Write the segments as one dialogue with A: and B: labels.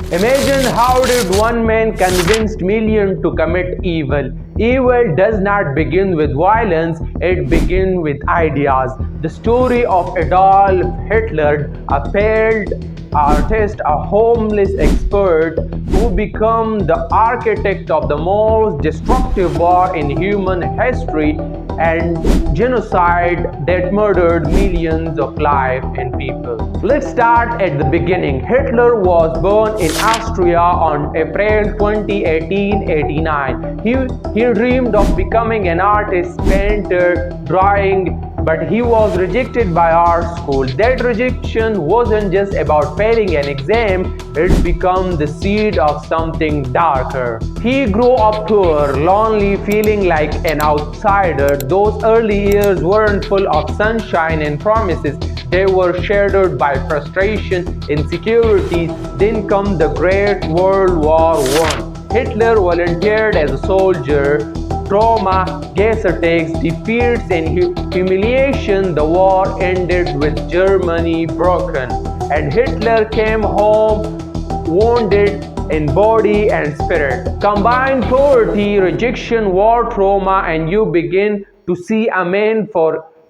A: Imagine how did one man convince millions to commit evil. Evil does not begin with violence, it begins with ideas. The story of Adolf Hitler, a failed artist, a homeless expert who became the architect of the most destructive war in human history and genocide that murdered millions of lives and people. Let's start at the beginning. Hitler was born in Austria on April 20, 1889. He dreamed of becoming an artist, painter, drawing, but he was rejected by art school. That rejection wasn't just about failing an exam, it became the seed of something darker. He grew up poor, lonely, feeling like an outsider. Those early years weren't full of sunshine and promises. They were shadowed by frustration, insecurities. Then come the Great World War I. Hitler volunteered as a soldier. Trauma, gas attacks, defeats, and humiliation. The war ended with Germany broken, and Hitler came home wounded in body and spirit. Combine poverty, rejection, war trauma, and you begin to see a man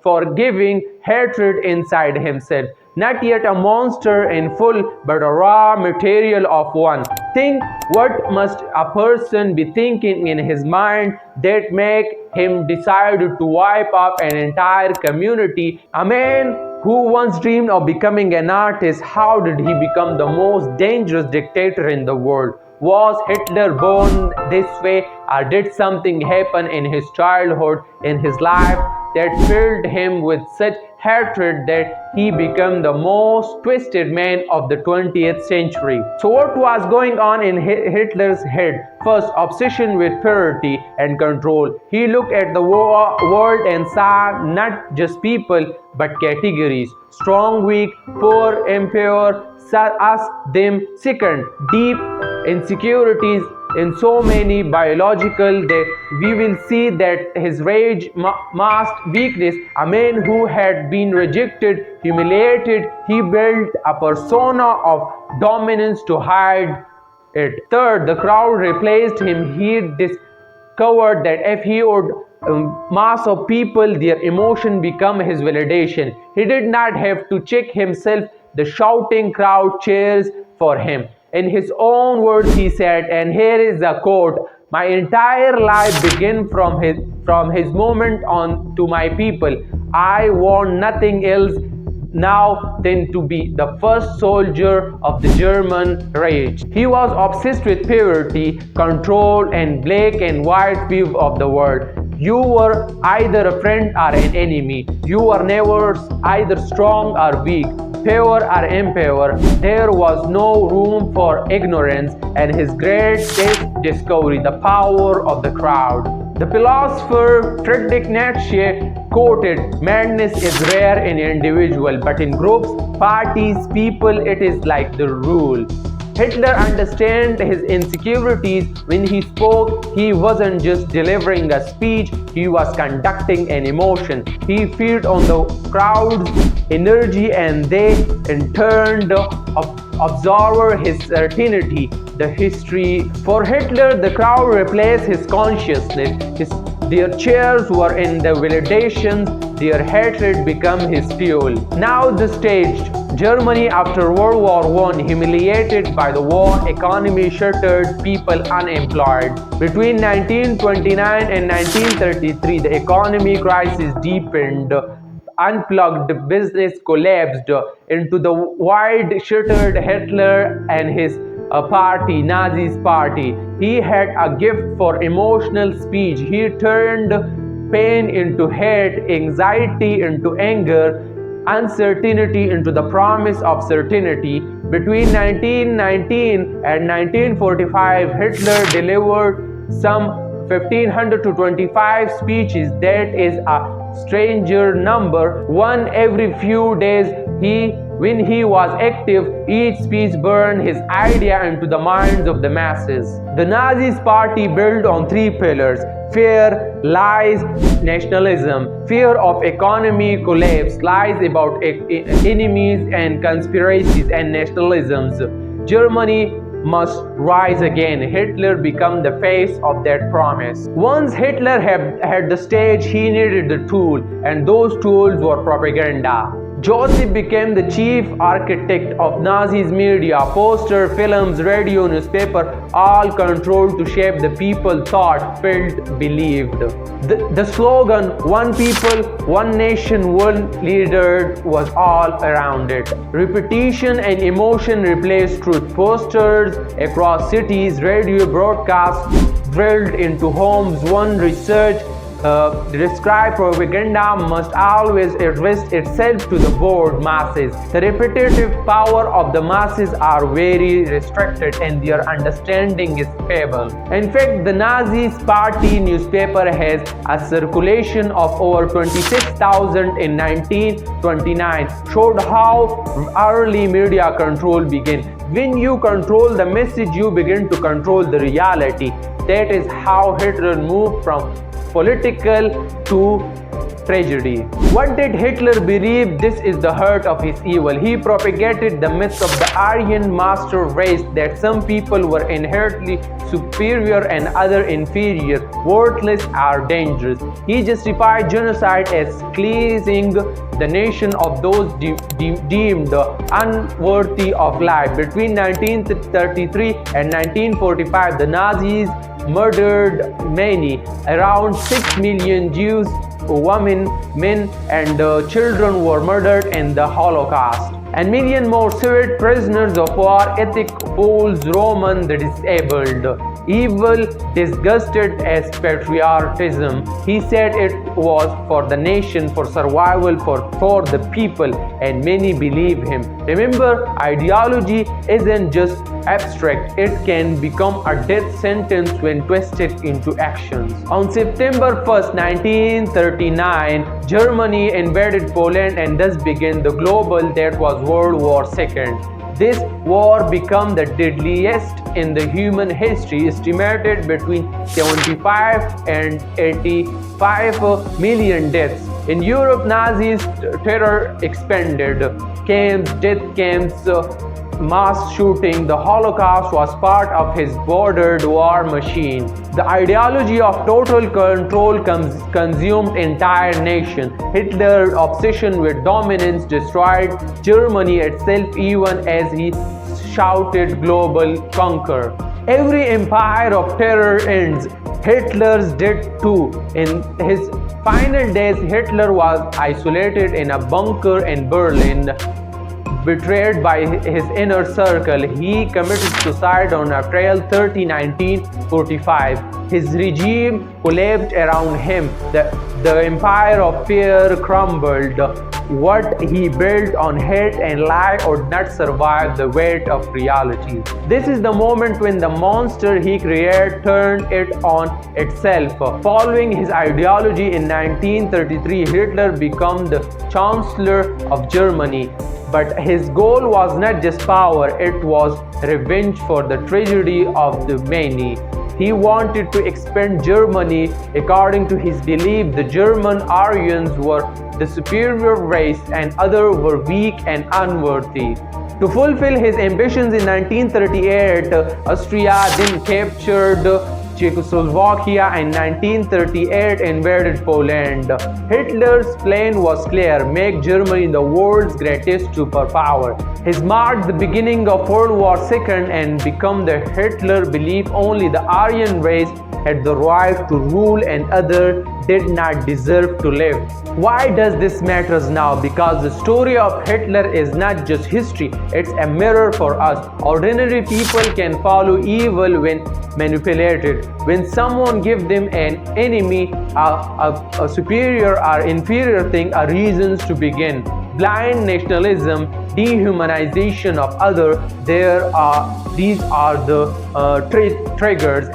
A: forgiving hatred inside himself. Not yet a monster in full, but a raw material of one. Think what must a person be thinking in his mind that make him decide to wipe up an entire community? A man who once dreamed of becoming an artist, how did he become the most dangerous dictator in the world? Was Hitler born this way, or did something happen in his childhood, in his life, that filled him with such hatred that he became the most twisted man of the 20th century? So what was going on in Hitler's head? First, obsession with purity and control. He looked at the world and saw not just people but categories: strong, weak, poor, impure, us, them. Second, deep insecurities in so many biological that we will see that his rage masked weakness. A man who had been rejected, humiliated, he built a persona of dominance to hide it. Third, the crowd replaced him. He discovered that if he would mass of people, their emotion become his validation. He did not have to check himself. The shouting crowd cheers for him. In his own words, he said, and here is a quote: "My entire life began from his moment on to my people. I want nothing else now than to be the first soldier of the German Reich." He was obsessed with purity, control, and black and white view of the world. You were either a friend or an enemy. You were never either strong or weak, pure or impure. There was no room for ignorance, and his greatest discovery, the power of the crowd. The philosopher Friedrich Nietzsche quoted, "Madness is rare in individuals, but in groups, parties, people, it is like the rule." Hitler understood his insecurities. When he spoke, he wasn't just delivering a speech, he was conducting an emotion. He fed on the crowd's energy, and they in turn absorbed his certainty, the history. For Hitler, the crowd replaced his consciousness. Their cheers were in the validations, their hatred became his fuel. Now the stage. Germany after World War I, humiliated by the war, economy shattered, people unemployed. Between 1929 and 1933, the economic crisis deepened. Unplugged business collapsed into the void. Shattered Hitler and his party, Nazi's party. He had a gift for emotional speech. He turned pain into hate, anxiety into anger, uncertainty into the promise of certainty. Between 1919 and 1945, Hitler delivered some 1500 to 25 speeches. That is a stranger number, one every few days. When he was active, each speech burned his idea into the minds of the masses. The Nazis party built on three pillars: fear, lies, nationalism. Fear of economy collapse, lies about enemies and conspiracies, and nationalisms. Germany must rise again. Hitler became the face of that promise. Once Hitler had the stage, he needed the tool, and those tools were propaganda. Joseph became the chief architect of Nazis media, poster, films, radio, newspaper, all controlled to shape the people thought, felt, believed. The slogan, one people, one nation, one leader was all around it. Repetition and emotion replaced truth. Posters across cities, radio broadcasts drilled into homes. One research described propaganda must always address itself to the bored masses. The repetitive power of the masses are very restricted and their understanding is feeble. In fact, the Nazis party newspaper has a circulation of over 26,000 in 1929, showed how early media control began. When you control the message, you begin to control the reality. That is how Hitler moved from political to tragedy. What did Hitler believe? This is the heart of his evil. He propagated the myth of the Aryan master race, that some people were inherently superior and other inferior, worthless or dangerous. He justified genocide as cleansing the nation of those deemed unworthy of life. Between 1933 and 1945, the Nazis murdered many, around 6 million Jews, women, men, and children were murdered in the Holocaust. And million more Soviet prisoners of war, ethnic Poles, Roman, the disabled. Evil disgusted as patriotism. He said it was for the nation, for survival, for the people, and many believe him. Remember, ideology isn't just abstract, it can become a death sentence when twisted into actions. On September 1st, 1939, Germany invaded Poland and thus began the global that was World War II. This war became the deadliest in the human history, estimated between 75 and 85 million deaths. In Europe, Nazis' terror expanded. Camps, death camps, mass shooting. The Holocaust was part of his bordered war machine. The ideology of total control consumed entire nation. Hitler's obsession with dominance destroyed Germany itself, even as he shouted global conquer. Every empire of terror ends. Hitler's did too. In his final days, Hitler was isolated in a bunker in Berlin. Betrayed by his inner circle, he committed suicide on April 30, 1945. His regime collapsed around him. The empire of fear crumbled. What he built on hate and lie would not survive the weight of reality. This is the moment when the monster he created turned it on itself. Following his ideology in 1933, Hitler became the Chancellor of Germany. But his goal was not just power, it was revenge for the tragedy of the many. He wanted to expand Germany. According to his belief, the German Aryans were the superior race and others were weak and unworthy. To fulfill his ambitions in 1938, Austria then captured Czechoslovakia and 1938 invaded Poland. Hitler's plan was clear: make Germany the world's greatest superpower. This marked the beginning of World War II and became the Hitler belief only the Aryan race had the right to rule and others did not deserve to live. Why does this matter now? Because the story of Hitler is not just history, it's a mirror for us. Ordinary people can follow evil when manipulated. When someone gives them an enemy, a superior or inferior thing, are reasons to begin. Blind nationalism, dehumanization of others, these are the triggers.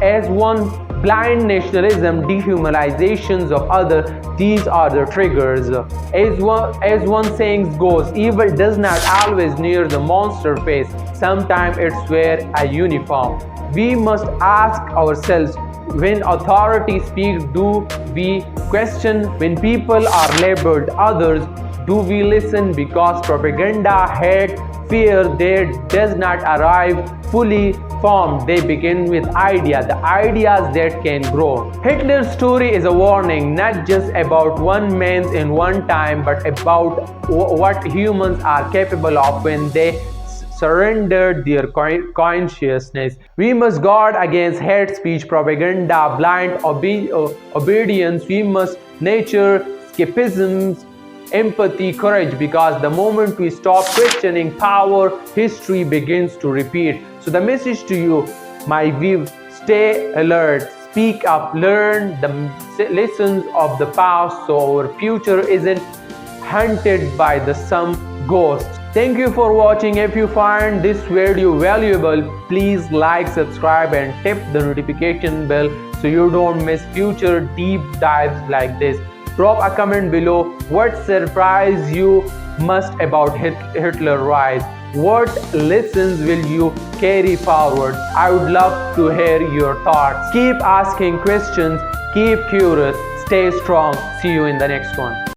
A: As one blind nationalism, dehumanizations of others, these are the triggers. As one saying goes, evil does not always near the monster face. Sometimes it's wear a uniform. We must ask ourselves, when authority speaks, do we question? When people are labeled others, do we listen? Because propaganda, hate, fear, they does not arrive fully formed. They begin with ideas, the ideas that can grow. Hitler's story is a warning, not just about one man in one time, but about what humans are capable of when they surrendered their consciousness. We must guard against hate speech, propaganda, blind obedience. We must nurture escapism, empathy, courage, because the moment we stop questioning power, history begins to repeat. So the message to you, my view, stay alert, speak up, learn the lessons of the past so our future isn't hunted by some ghosts. Thank you for watching. If you find this video valuable, please like, subscribe and tap the notification bell so you don't miss future deep dives like this. Drop a comment below what surprised you most about Hitler rise. What lessons will you carry forward? I would love to hear your thoughts. Keep asking questions, keep curious, stay strong. See you in the next one.